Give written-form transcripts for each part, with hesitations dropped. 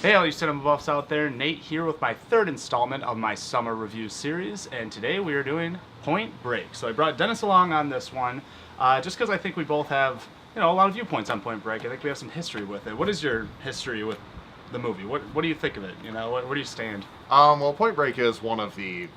Hey, all you cinema buffs out there, Nate here with my third installment of my summer review series, and today we are doing Point Break. So I brought Dennis along on this one, just because I think we both have, a lot of viewpoints on Point Break. I think we have some history with it. What is your history with the movie? What do you think of it? Where do you stand? Well, Point Break is one of the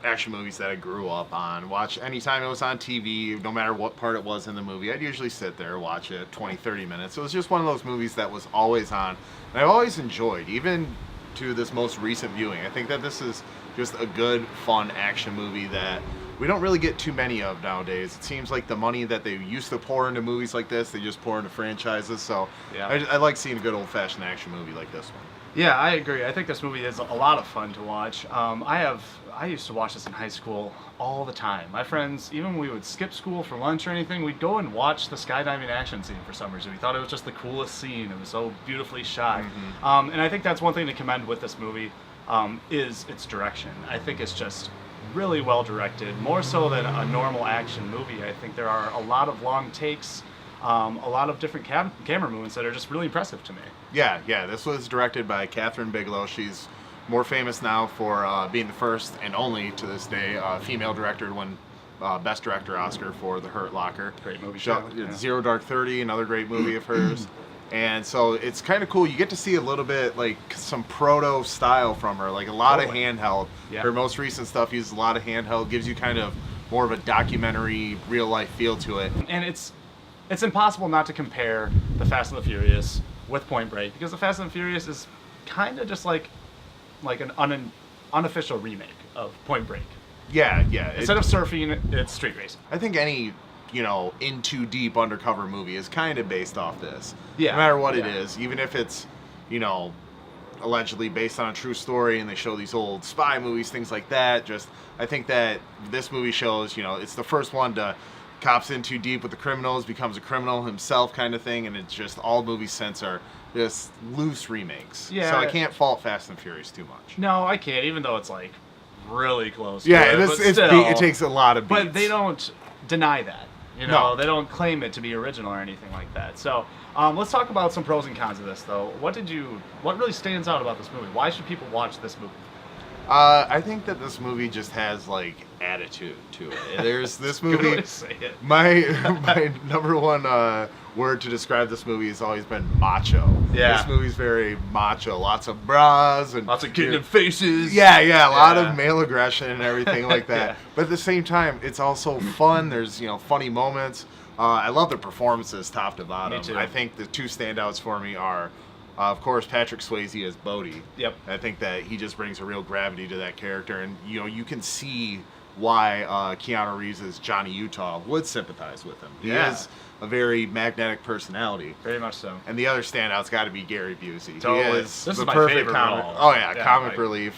action movies that I grew up on. Watch anytime it was on TV, no matter what part it was in the movie, I'd usually sit there, watch it 20, 30 minutes. It was just one of those movies that was always on, and I've always enjoyed, even to this most recent viewing. I think that this is just a good, fun action movie that we don't really get too many of nowadays. It seems like the money that they used to pour into movies like this, they just pour into franchises. So yeah. I like seeing a good old-fashioned action movie like this one. Yeah, I agree. I think this movie is a lot of fun to watch. I used to watch this in high school all the time. My friends, even when we would skip school for lunch or anything, we'd go and watch the skydiving action scene for some reason. We thought it was just the coolest scene. It was so beautifully shot. Mm-hmm. And I think that's one thing to commend with this movie, is its direction. I think it's just really well directed, more so than a normal action movie. I think there are a lot of long takes, a lot of different camera movements that are just really impressive to me. Yeah, this was directed by Catherine Bigelow. She's more famous now for being the first and only, to this day, female director to win Best Director Oscar for The Hurt Locker. Great movie. Zero Dark 30, another great movie of hers. And so it's kind of cool. You get to see a little bit, like, some proto style from her, like a lot of handheld. Yeah. Her most recent stuff uses a lot of handheld, gives you kind of more of a documentary, real-life feel to it. And it's impossible not to compare The Fast and the Furious with Point Break, because The Fast and the Furious is kind of just like an unofficial remake of Point Break. Yeah. Instead of surfing, it's street racing. I think any, in too deep undercover movie is kind of based off this. Yeah. No matter what it is, even if it's, allegedly based on a true story and they show these old spy movies, things like that. I think that this movie shows, it's the first one to cops in too deep with the criminals, becomes a criminal himself kind of thing, and it's just all movies since are just loose remakes. Yeah. So I can't fault Fast and Furious too much. No, I can't, even though it's like really close. Yeah, to it takes a lot of beats. But they don't deny that. No. They don't claim it to be original or anything like that. So let's talk about some pros and cons of this, though. What really stands out about this movie? Why should people watch this movie? I think that this movie just has, like, attitude to it. There's this movie. Good way to say it. My number one word to describe this movie has always been macho. Yeah. This movie's very macho. Lots of bras and lots of getting in faces. Yeah. A lot of male aggression and everything like that. Yeah. But at the same time, it's also fun. There's funny moments. I love the performances top to bottom. Me too. I think the two standouts for me are, of course, Patrick Swayze as Bodhi. Yep. I think that he just brings a real gravity to that character, and you can see why Keanu Reeves' Johnny Utah would sympathize with him. He is a very magnetic personality. Very much so. And the other standout's got to be Gary Busey. Totally. He is this the is my perfect favorite comic. role. Oh yeah, comic relief.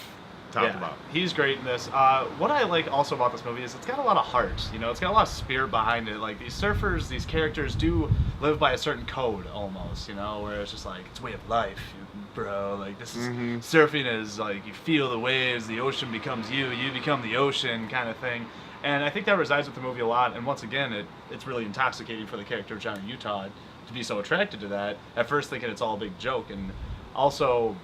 Top to bottom. He's great in this. What I like also about this movie is it's got a lot of heart. It's got a lot of spirit behind it. Like, these surfers, these characters do live by a certain code almost, where it's just like, it's a way of life, bro. Like, this is surfing is like, you feel the waves, the ocean becomes you become the ocean kind of thing. And I think that resides with the movie a lot. And once again, it's really intoxicating for the character of Johnny Utah to be so attracted to that. At first thinking it's all a big joke, and also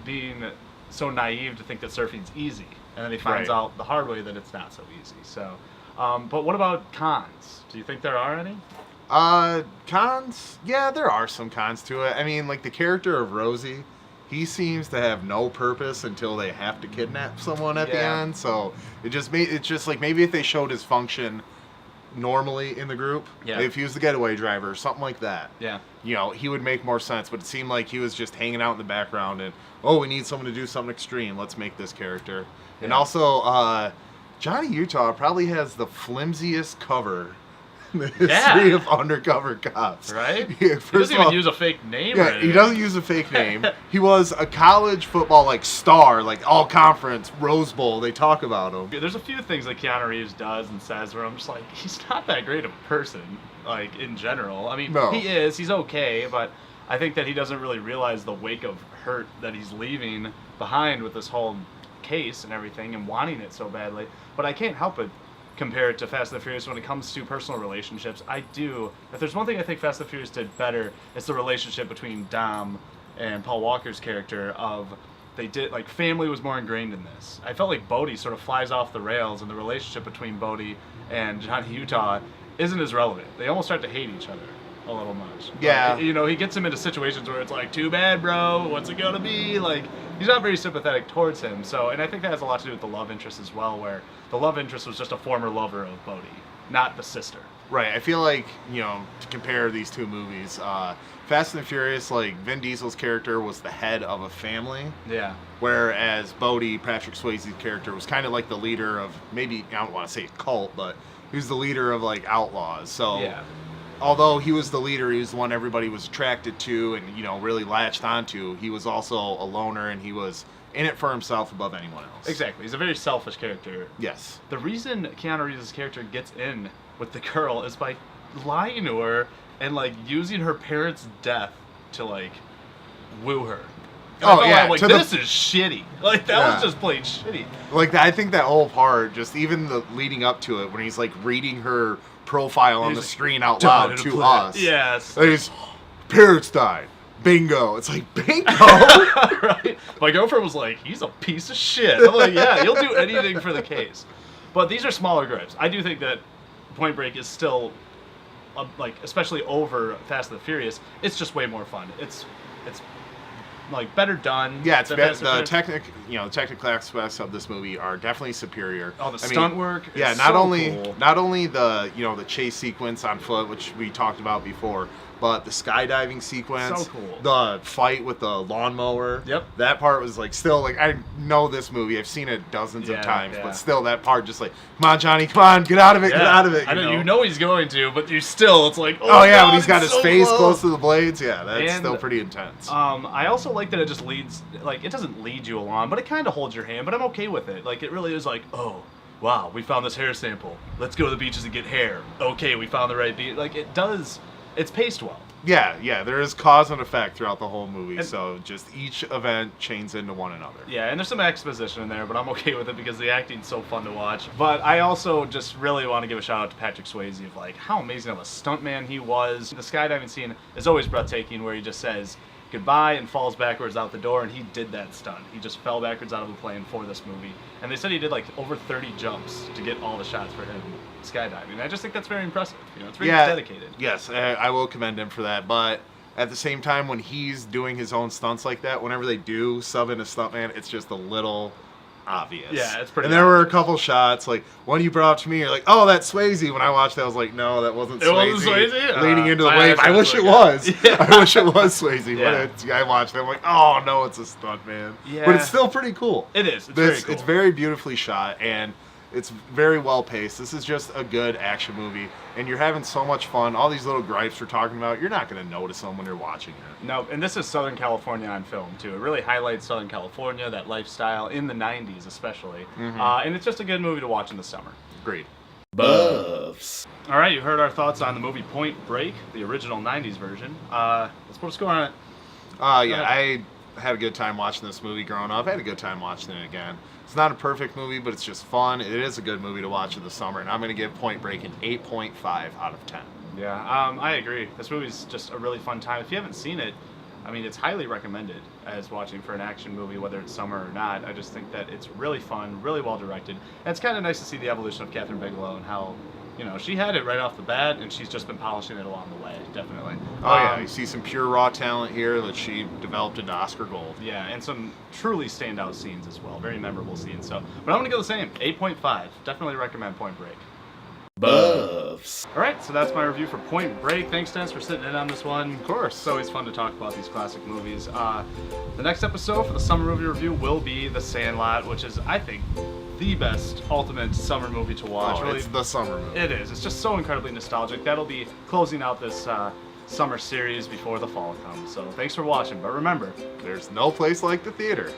being so naive to think that surfing's easy, and then he finds out the hard way that it's not so easy. So, but what about cons? Do you think there are any? Cons? Yeah, there are some cons to it. I mean, like, the character of Rosie, he seems to have no purpose until they have to kidnap someone at the end. So it's just like, maybe if they showed his function normally in the group, if he was the getaway driver or something like that, he would make more sense. But it seemed like he was just hanging out in the background and, we need someone to do something extreme, let's make this character. And also Johnny Utah probably has the flimsiest cover in the history of undercover cops, right? First he doesn't even use a fake name. He doesn't use a fake name. He was a college football star, all conference, Rose Bowl. They talk about him. There's a few things that Keanu Reeves does and says where I'm just like, he's not that great of a person, in general. I mean, he's okay, but I think that he doesn't really realize the wake of hurt that he's leaving behind with this whole case and everything, and wanting it so badly. But I can't help but compare it to Fast and the Furious when it comes to personal relationships. If there's one thing I think Fast and the Furious did better, it's the relationship between Dom and Paul Walker's character of they did like family was more ingrained in this. I felt like Bodhi sort of flies off the rails, and the relationship between Bodhi and Johnny Utah isn't as relevant. They almost start to hate each other a little much. Yeah. Like, you know, he gets him into situations where it's like, too bad, bro. What's it gonna be? Like, he's not very sympathetic towards him. So, and I think that has a lot to do with the love interest as well, where the love interest was just a former lover of Bodhi, not the sister. Right. I feel like, you know, to compare these two movies, Fast and Furious, like Vin Diesel's character was the head of a family. Yeah. Whereas Bodhi, Patrick Swayze's character, was kind of like the leader of, maybe, I don't want to say a cult, but he was the leader of like outlaws. So Yeah. although he was the leader, he was the one everybody was attracted to and, you know, really latched onto, he was also a loner, and he was in it for himself above anyone else. Exactly. He's a very selfish character. Yes. The reason Keanu Reeves' character gets in with the girl is by lying to her and like using her parents' death to like woo her. And I Oh, felt yeah, like to the- this is shitty. Like that Yeah. was just plain shitty. Like, I think that whole part, just even the leading up to it, when he's like reading her profile on He's the like, screen out "Died loud in a to plant." us. Yes. And he's, parents died. Bingo. It's like, bingo. Right? My girlfriend was like, he's a piece of shit. I'm like, yeah, you'll do anything for the case. But these are smaller gripes. I do think that Point Break is still, like, especially over Fast and the Furious, it's just way more fun. It's like better done. Yeah, it's than better. Fast and The Furious. technical aspects of this movie are definitely superior. Oh, the stunt work. Yeah, is not so only cool. the chase sequence on foot, which we talked about before, but the skydiving sequence, So cool. the fight with the lawnmower. Yep. That part was like still like, I know this movie, I've seen it dozens of Yeah, times, yeah. but still that part just like, come on Johnny, come on, get out of it, get Yeah. out of it. I know you know he's going to, but you still, it's like, Oh yeah, God, when he's got it's his so face close to the blades, yeah, that's And, still pretty intense. I also like that it just leads, like, it doesn't lead you along, but it kind of holds your hand, but I'm okay with it. Like, it really is like, oh, wow, we found this hair sample. Let's go to the beaches and get hair. Okay, we found the right beach. Like, it's paced well. Yeah, there is cause and effect throughout the whole movie, And- so just each event chains into one another. Yeah, and there's some exposition in there, but I'm okay with it because the acting's so fun to watch. But I also just really want to give a shout out to Patrick Swayze of like how amazing of a stuntman he was. The skydiving scene is always breathtaking where he just says goodbye and falls backwards out the door, and he did that stunt. He just fell backwards out of a plane for this movie. And they said he did like over 30 jumps to get all the shots for him skydiving. And I just think that's very impressive. You know, it's very dedicated. Yes, I will commend him for that, but at the same time, when he's doing his own stunts like that, whenever they do sub in a stuntman, it's just a little obvious. Yeah, it's pretty And there were a obvious. couple shots, like one you brought up to me, you're like, "Oh, that's Swayze." When I watched that, I was like, "No, that wasn't It Swayze." wasn't Swayze? Leading into the I wave. I actually wish it forgot. was. Yeah. I wish it was Swayze. Yeah. But I watched it, I'm like, "Oh no, it's a stuntman." Yeah. But it's still pretty cool. It is. It's very cool. It's very beautifully shot, and it's very well paced. This is just a good action movie, and you're having so much fun. All these little gripes we're talking about, you're not going to notice them when you're watching it. No, and this is Southern California on film too. It really highlights Southern California, that lifestyle in the '90s especially, and it's just a good movie to watch in the summer. Agreed. Buffs. All right, you heard our thoughts on the movie Point Break, the original '90s version. Let's put a score on it. Yeah, I had a good time watching this movie growing up. I had a good time watching it again. It's not a perfect movie, but it's just fun. It is a good movie to watch in the summer, and I'm going to give Point Break an 8.5 out of 10. Yeah, I agree. This movie's just a really fun time. If you haven't seen it, I mean, it's highly recommended as watching for an action movie, whether it's summer or not. I just think that it's really fun, really well directed. And it's kind of nice to see the evolution of Catherine Bigelow and how, you know, she had it right off the bat, and she's just been polishing it along the way, definitely. Oh, yeah, you see some pure raw talent here that she developed into Oscar gold. Yeah, and some truly standout scenes as well. Very memorable scenes. So, but I'm going to go the same, 8.5. Definitely recommend Point Break. Buffs. All right, so that's my review for Point Break. Thanks, Dennis, for sitting in on this one. Of course. It's always fun to talk about these classic movies. The next episode for the summer movie review will be The Sandlot, which is, I think, the best ultimate summer movie to watch. Oh, Really, it's the summer movie. it is. It's just so incredibly nostalgic. That'll be closing out this summer series before the fall comes. So thanks for watching. But remember, There's no place like the theater.